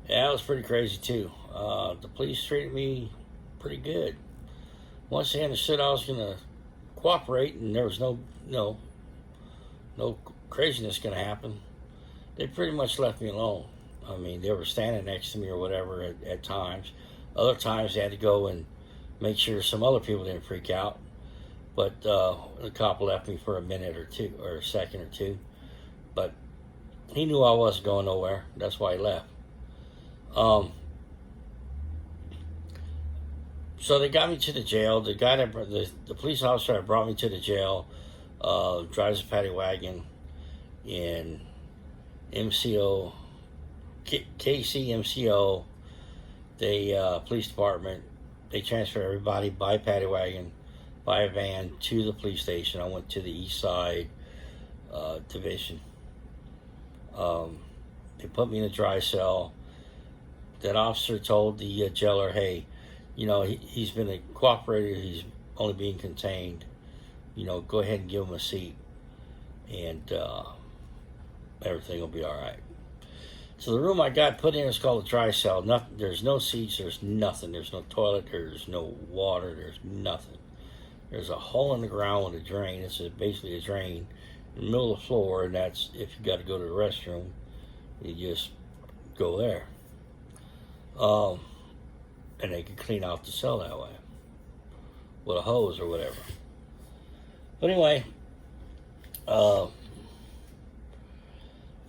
Yeah, it was pretty crazy too. The police treated me pretty good. Once they understood I was gonna cooperate and there was no craziness gonna happen, they pretty much left me alone. I mean, they were standing next to me or whatever at times. Other times they had to go and make sure some other people didn't freak out. But the cop left me for a minute or two, or a second or two. But he knew I wasn't going nowhere. That's why he left. So they got me to the jail. The guy that the police officer that brought me to the jail drives a paddy wagon in MCO, KCMO. They police department. They transfer everybody by paddy wagon, by a van to the police station. I went to the East Side division. They put me in a dry cell. That officer told the jailer, hey, he's been a cooperator, he's only being contained. Go ahead and give him a seat, and everything will be all right. So the room I got put in is called a dry cell. There's no seats, there's nothing. There's no toilet, there's no water, there's nothing. There's a hole in the ground with a drain. It's basically a drain in the middle of the floor, and that's if you got to go to the restroom, you just go there. And they could clean out the cell that way with a hose or whatever. But anyway,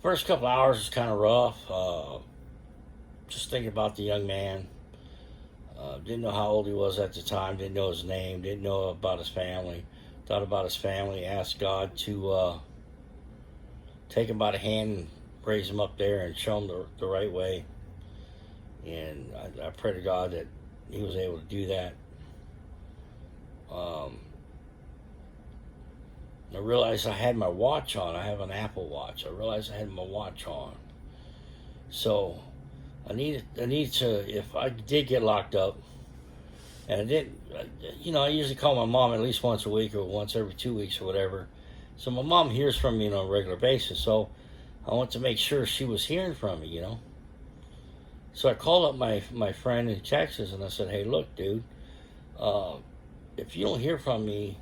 first couple hours was kind of rough. Just thinking about the young man. Didn't know how old he was at the time. Didn't know his name. Didn't know about his family. Thought about his family. Asked God to take him by the hand and raise him up there and show him the right way. And I pray to God that he was able to do that. I realized I had my watch on. I have an Apple Watch. I realized I had my watch on. So I need to, if I did get locked up, and I didn't, I usually call my mom at least once a week or once every 2 weeks or whatever. So my mom hears from me on a regular basis. So I want to make sure she was hearing from me, So I called up my friend in Texas and I said, hey, look, dude, if you don't hear from me,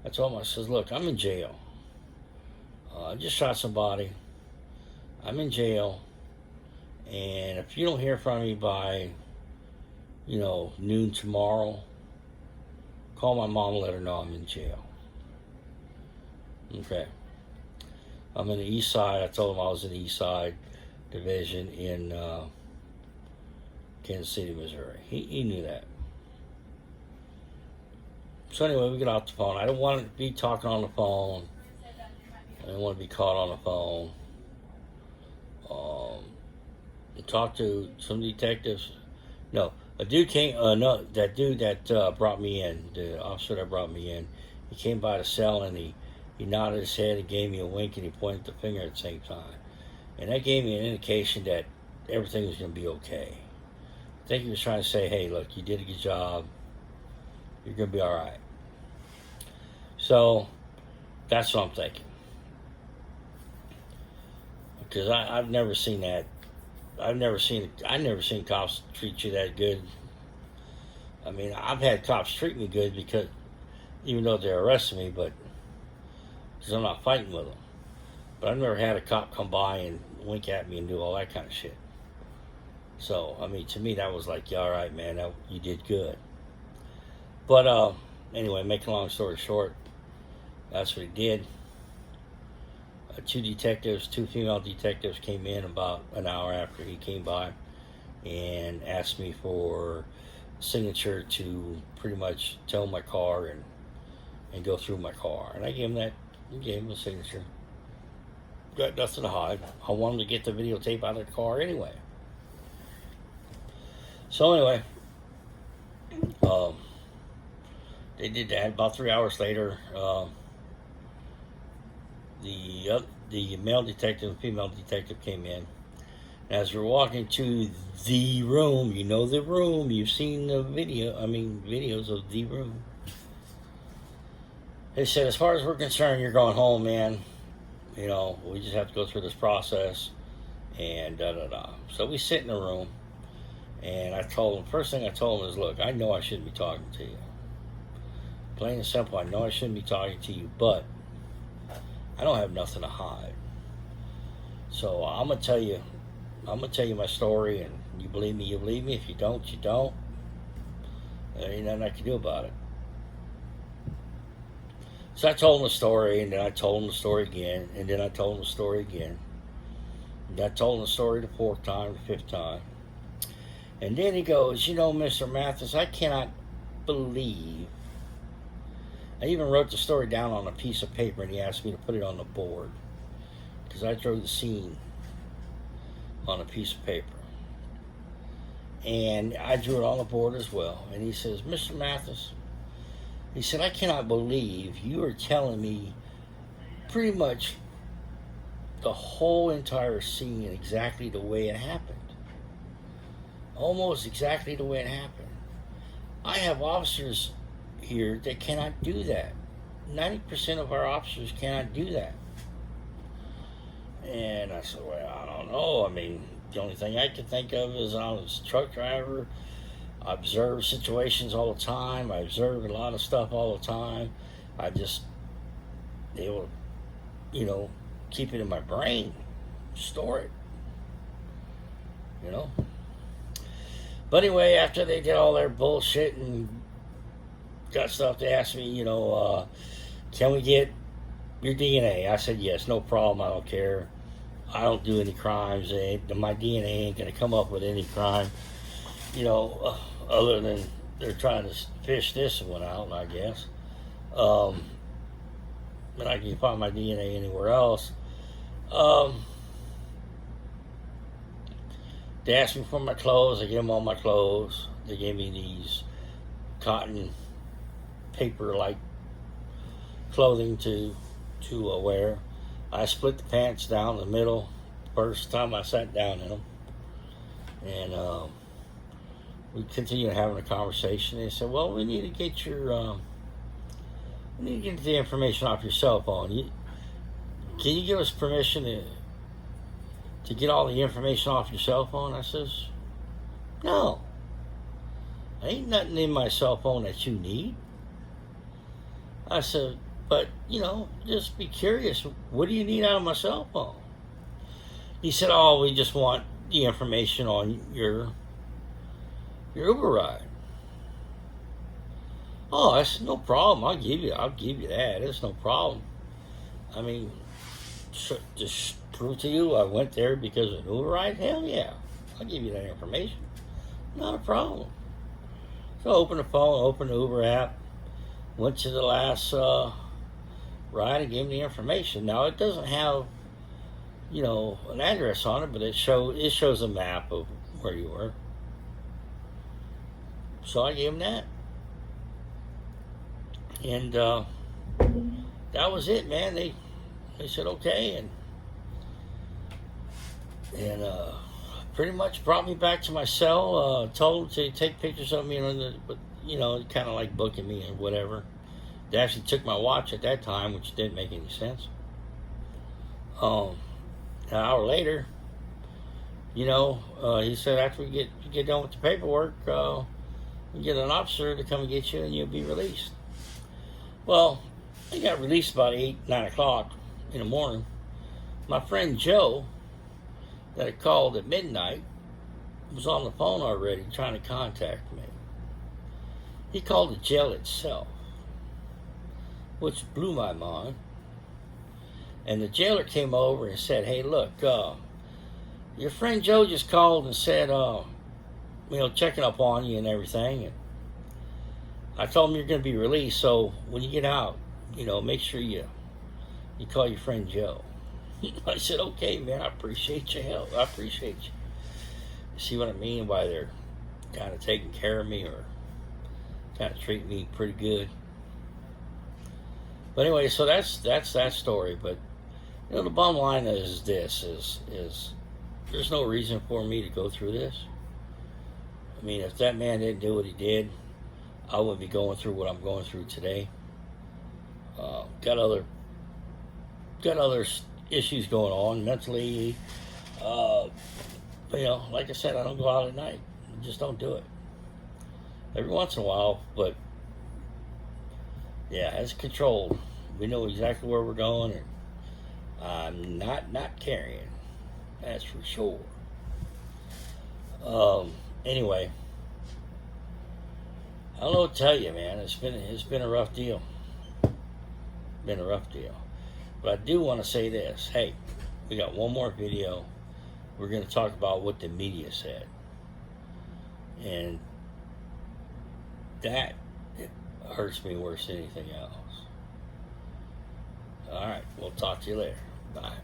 I told him, I says, look, I'm in jail. I just shot somebody. I'm in jail. And if you don't hear from me by, noon tomorrow, call my mom and let her know I'm in jail. Okay. I'm in the East Side. I told him I was in the East Side division in Kansas City, Missouri. He knew that. So anyway, we get off the phone. I don't want to be talking on the phone. I don't want to be caught on the phone. Talked to some detectives. No, a dude came. No, that dude that brought me in, the officer that brought me in, he came by the cell and he nodded his head and gave me a wink and he pointed the finger at the same time. And that gave me an indication that everything was going to be okay. I think he was trying to say, hey, look, you did a good job. You're going to be all right. So that's what I'm thinking. Because I've never seen that. I've never seen cops treat you that good. I mean, I've had cops treat me good because, even though they're arresting me, but because I'm not fighting with them. But I've never had a cop come by and wink at me and do all that kind of shit. So, I mean, to me, that was like, yeah, all right, man, you did good. But anyway, making a long story short, that's what he did. Two female detectives came in about an hour after he came by and asked me for a signature to pretty much tow my car and go through my car. And I gave him a signature. Got nothing to hide. I wanted to get the videotape out of the car anyway. So anyway, they did that. About 3 hours later, the male detective and female detective came in. And as we're walking to the room, the room, you've seen the videos of the room. They said, as far as we're concerned, you're going home, man. We just have to go through this process. and da da da. So we sit in the room, and I told him, first thing I told him is, look, I know I shouldn't be talking to you. Plain and simple, I know I shouldn't be talking to you, but I don't have nothing to hide. So I'm gonna tell you my story, and you believe me, you believe me. If you don't, you don't. There ain't nothing I can do about it. So I told him the story, and then I told him the story again, and then I told him the story again. And I told him the story the fourth time, the fifth time. And then he goes, you know, Mr. Mathis, I cannot believe. I even wrote the story down on a piece of paper, and he asked me to put it on the board, because I drew the scene on a piece of paper. And I drew it on the board as well. And he says, Mr. Mathis, he said, I cannot believe you are telling me pretty much the whole entire scene exactly the way it happened. Almost exactly the way it happened. I have officers here that cannot do that. 90% of our officers cannot do that. And I said, well, I don't know. I mean, the only thing I could think of is I was a truck driver. I observe situations all the time. I observe a lot of stuff all the time. I just able to, keep it in my brain, store it, But anyway, after they did all their bullshit and got stuff, they asked me, can we get your DNA? I said, yes, no problem. I don't care. I don't do any crimes. My DNA ain't going to come up with any crime, other than they're trying to fish this one out, I guess. But I can find my DNA anywhere else. They asked me for my clothes. I gave them all my clothes. They gave me these cotton paper-like clothing to wear. I split the pants down the middle first time I sat down in them, and we continued having a conversation. They said, "Well, we need to get the information off your cell phone. Can you give us permission to get all the information off your cell phone?" I says, "No, ain't nothing in my cell phone that you need." I said, "But, just be curious. What do you need out of my cell phone?" He said, "Oh, we just want the information on your Uber ride." Oh, I said, "No problem. I'll give you that. It's no problem. I mean, just prove to you I went there because of an Uber ride? Hell yeah. I'll give you that information. Not a problem." So I opened the phone, opened the Uber app, went to the last ride and gave me the information. Now, it doesn't have, an address on it, but it shows a map of where you were. So I gave him that. And that was it, man. They said okay, and pretty much brought me back to my cell. Told to take pictures of me, but kind of like booking me and whatever. They actually took my watch at that time, which didn't make any sense. An hour later, he said after we get done with the paperwork, we get an officer to come and get you, and you'll be released. Well, I got released about 9 o'clock in the morning. My friend Joe, that had called at midnight, was on the phone already trying to contact me. He called the jail itself, which blew my mind. And the jailer came over and said, "Hey, look, your friend Joe just called and said, checking up on you and everything. And I told him you're going to be released, so when you get out, make sure you call your friend Joe." I said, "Okay, man, I appreciate your help. I appreciate you." See what I mean? Why they're kind of taking care of me or kind of treating me pretty good. But anyway, so that's that story. But the bottom line is this: is there's no reason for me to go through this. I mean, if that man didn't do what he did, I wouldn't be going through what I'm going through today. Got other issues going on mentally, Uh, like I said, I don't go out at night. I just don't do it. Every once in a while, but yeah, it's controlled. We know exactly where we're going, and I'm not carrying. That's for sure. Anyway, I don't know what to tell you, man. It's been a rough deal. Been a rough deal. But I do want to say this. Hey, we got one more video. We're going to talk about what the media said, and that hurts me worse than anything else. All right, we'll talk to you later. Bye.